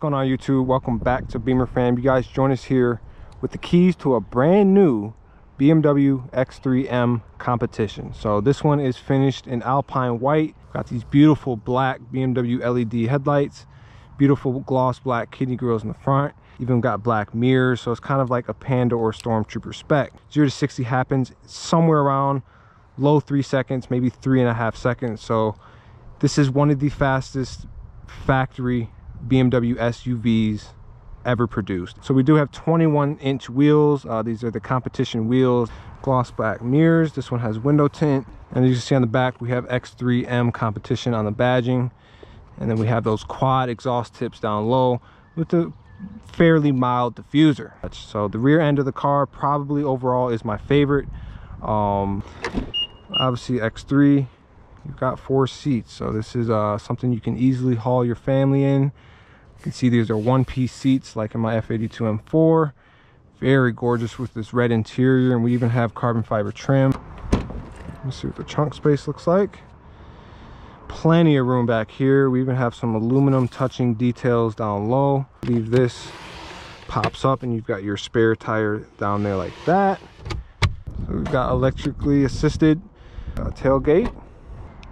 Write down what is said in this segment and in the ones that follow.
going on YouTube? Welcome back to Beemer Fam. You guys join us here with the keys to a brand new BMW X3 M Competition. So this one is finished in Alpine white. Got these beautiful black BMW LED headlights, beautiful gloss black kidney grills in the front, even got black mirrors. So it's kind of like a Panda or Stormtrooper spec. 0 to 60 happens somewhere around low 3 seconds, maybe 3.5 seconds. So this is one of the fastest factory BMW SUVs ever produced. So we do have 21-inch wheels. These are the competition wheels, gloss black mirrors. This one has window tint, and as you can see on the back we have X3 M Competition on the badging, and then we have those quad exhaust tips down low with the fairly mild diffuser. So the rear end of the car probably overall is my favorite. Obviously X3, you've got 4 seats, so this is something you can easily haul your family in. You can see these are one-piece seats like in my F82 M4. Very gorgeous with this red interior, and we even have carbon fiber trim. Let's see what the trunk space looks like. Plenty of room back here. We even have some aluminum touching details down low. Leave this pops up and you've got your spare tire down there like that. So we've got electrically assisted tailgate.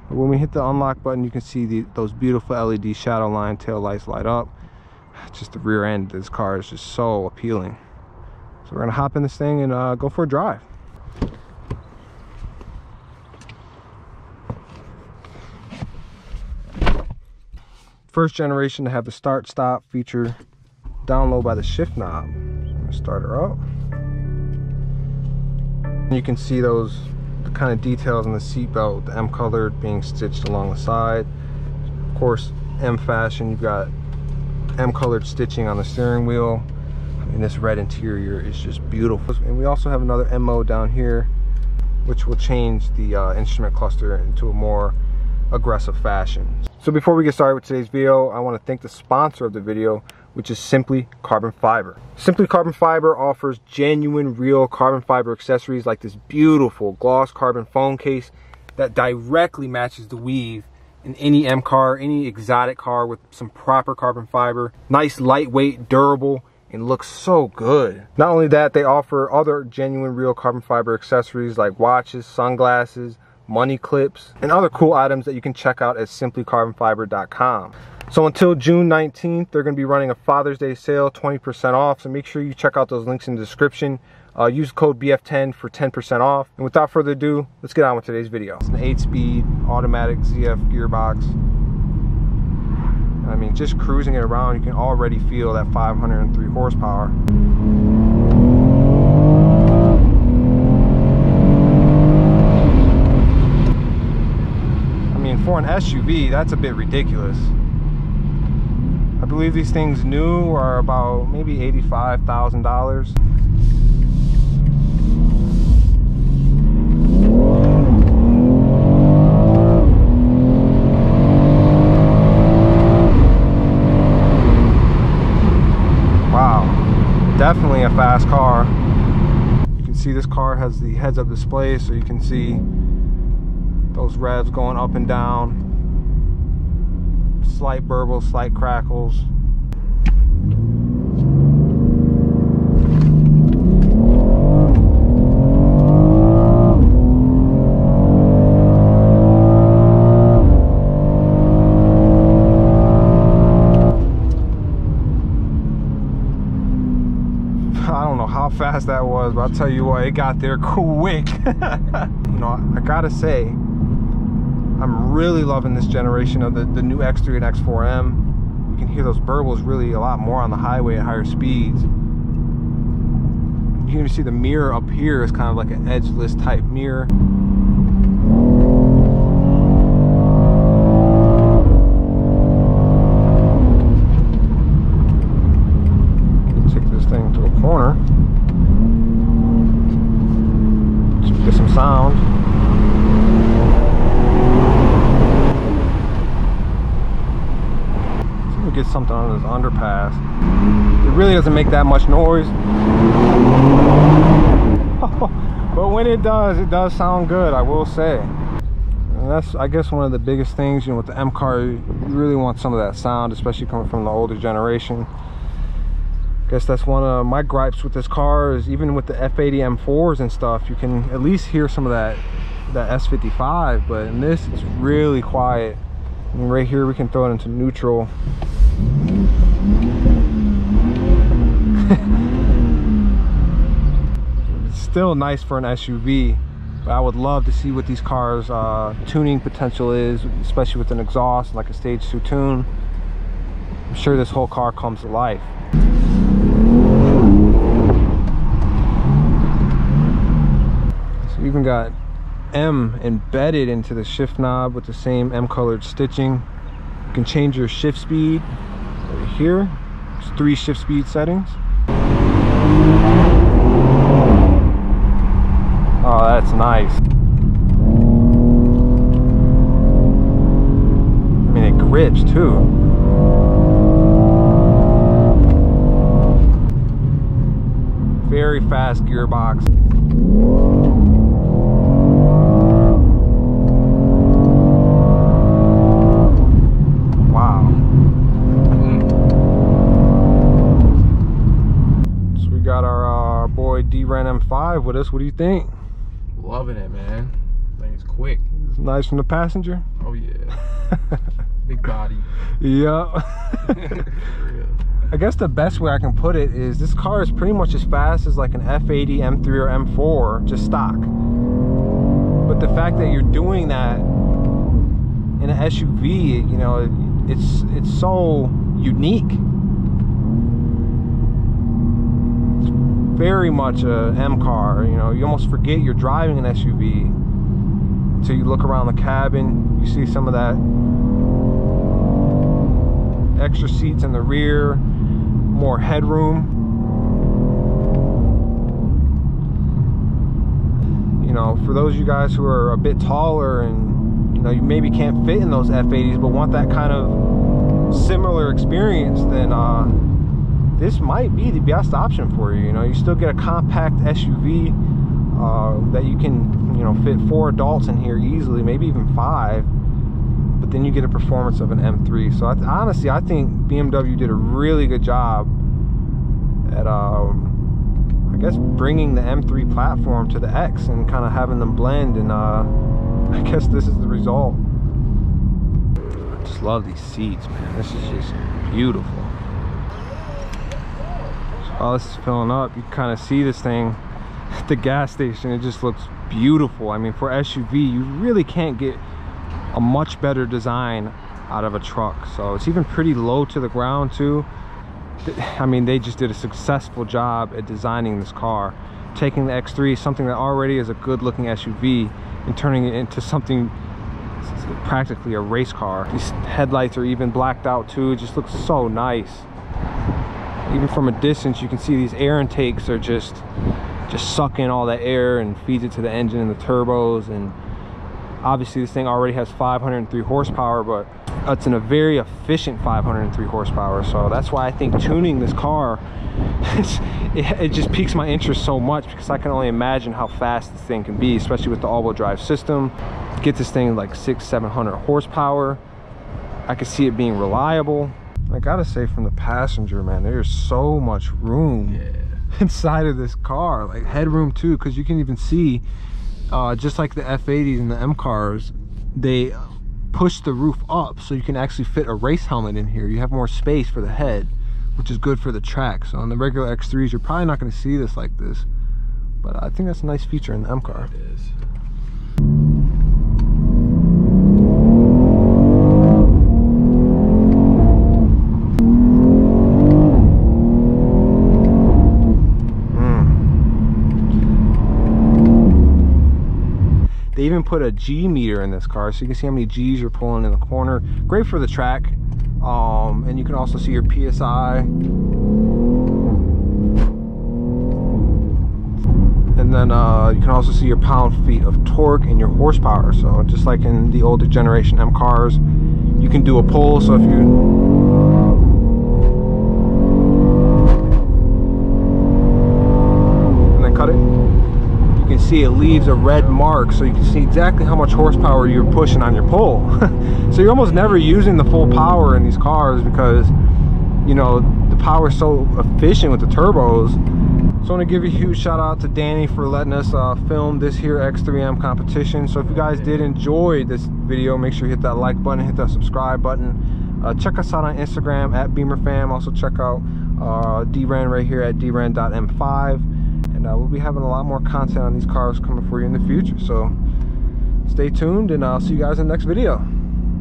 When we hit the unlock button, you can see those beautiful LED shadow line tail lights light up. Just the rear end of this car is just so appealing. So we're gonna hop in this thing and go for a drive. First generation to have the start stop feature down low by the shift knob. So I'm gonna start her up. And you can see the kind of details on the seatbelt, the M colored being stitched along the side. Of course, M fashion, you've got M colored stitching on the steering wheel. I mean, this red interior is just beautiful. And we also have another M mode down here, which will change the instrument cluster into a more aggressive fashion. So before we get started with today's video, I want to thank the sponsor of the video, which is Simply Carbon Fiber. Simply Carbon Fiber offers genuine, real carbon fiber accessories like this beautiful gloss carbon phone case that directly matches the weave in any M car, any exotic car with some proper carbon fiber. Nice, lightweight, durable, and looks so good. Not only that, they offer other genuine, real carbon fiber accessories like watches, sunglasses, money clips, and other cool items that you can check out at simplycarbonfiber.com. So until June 19th, they're going to be running a Father's Day sale, 20% off. So make sure you check out those links in the description. Use code BF10 for 10% off. And without further ado, let's get on with today's video. It's an 8-speed automatic ZF gearbox. I mean, just cruising it around, you can already feel that 503 horsepower. I mean, for an SUV, that's a bit ridiculous. I believe these things new are about maybe $85,000. Wow, definitely a fast car. You can see this car has the heads-up display, so you can see those revs going up and down. Slight burbles, slight crackles. I don't know how fast that was, but I'll tell you what, it got there quick. You know, I gotta say, I'm really loving this generation of the new X3 and X4M. You can hear those burbles really a lot more on the highway at higher speeds. You can even see the mirror up here is kind of like an edgeless type mirror. Take this thing to a corner. So we get some sound. Get something on this underpass. It really doesn't make that much noise. But when it does sound good, I will say. And that's, I guess, one of the biggest things, you know, with the M car, you really want some of that sound, especially coming from the older generation. I guess that's one of my gripes with this car, is even with the F80 M4s and stuff, you can at least hear some of that S55, but in this it's really quiet. And right here we can throw it into neutral. It's still nice for an SUV, but I would love to see what these cars tuning potential is, especially with an exhaust like a stage 2 tune. I'm sure this whole car comes to life. So even got M embedded into the shift knob with the same M colored stitching. You can change your shift speed right here. There's 3 shift speed settings. Oh, that's nice. I mean, it grips too. Very fast gearbox. Wow. So we got our boy D-Ren M5 with us. What do you think? Loving it, man. I think it's quick. It's nice from the passenger. Oh yeah. Big body. Yeah. I guess the best way I can put it is this car is pretty much as fast as like an F80 M3 or M4, just stock. But the fact that you're doing that in an SUV, you know, it's so unique. It's very much a M car. You know, you almost forget you're driving an SUV until you look around the cabin. You see some of that extra seats in the rear, more headroom. You know, for those of you guys who are a bit taller and, you know, you maybe can't fit in those F80s but want that kind of similar experience, then this might be the best option for you. You know, you still get a compact SUV that you can, you know, fit 4 adults in here easily, maybe even 5. But then you get a performance of an M3. So honestly, I think BMW did a really good job at, I guess, bringing the M3 platform to the X and kind of having them blend. And I guess this is the result. I just love these seats, man. This is just beautiful. So while this is filling up, you can kind of see this thing at the gas station. It just looks beautiful. I mean, for SUV, you really can't get a much better design out of a truck. So it's even pretty low to the ground too. I mean, they just did a successful job at designing this car, taking the X3, something that already is a good looking SUV, and turning it into something practically a race car. These headlights are even blacked out too. It just looks so nice. Even from a distance, you can see these air intakes are just suck in all that air and feeds it to the engine and the turbos. And obviously this thing already has 503 horsepower, but it's in a very efficient 503 horsepower. So that's why I think tuning this car, it just piques my interest so much, because I can only imagine how fast this thing can be, especially with the all-wheel drive system. Get this thing like 600-700 horsepower. I could see it being reliable. I gotta say, from the passenger, man, there's so much room inside of this car, like headroom too, because you can even see just like the F80s and the M cars, they push the roof up so you can actually fit a race helmet in here. You have more space for the head, which is good for the track. So on the regular X3s, you're probably not going to see this like this, but I think that's a nice feature in the M car. It is. They even put a G meter in this car, so you can see how many G's you're pulling in the corner. Great for the track. And you can also see your PSI. And then you can also see your pound-feet of torque and your horsepower. So just like in the older generation M cars, you can do a pull. So if you see it leaves a red mark, so you can see exactly how much horsepower you're pushing on your pull. So you're almost never using the full power in these cars because, you know, the power is so efficient with the turbos. So I want to give a huge shout out to Danny for letting us film this here X3M competition. So if you guys did enjoy this video, make sure you hit that like button, hit that subscribe button. Check us out on Instagram at Beemer Fam. Also check out DRen right here at dren.m5. And we'll be having a lot more content on these cars coming for you in the future. So stay tuned, and I'll see you guys in the next video.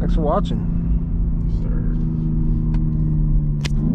Thanks for watching.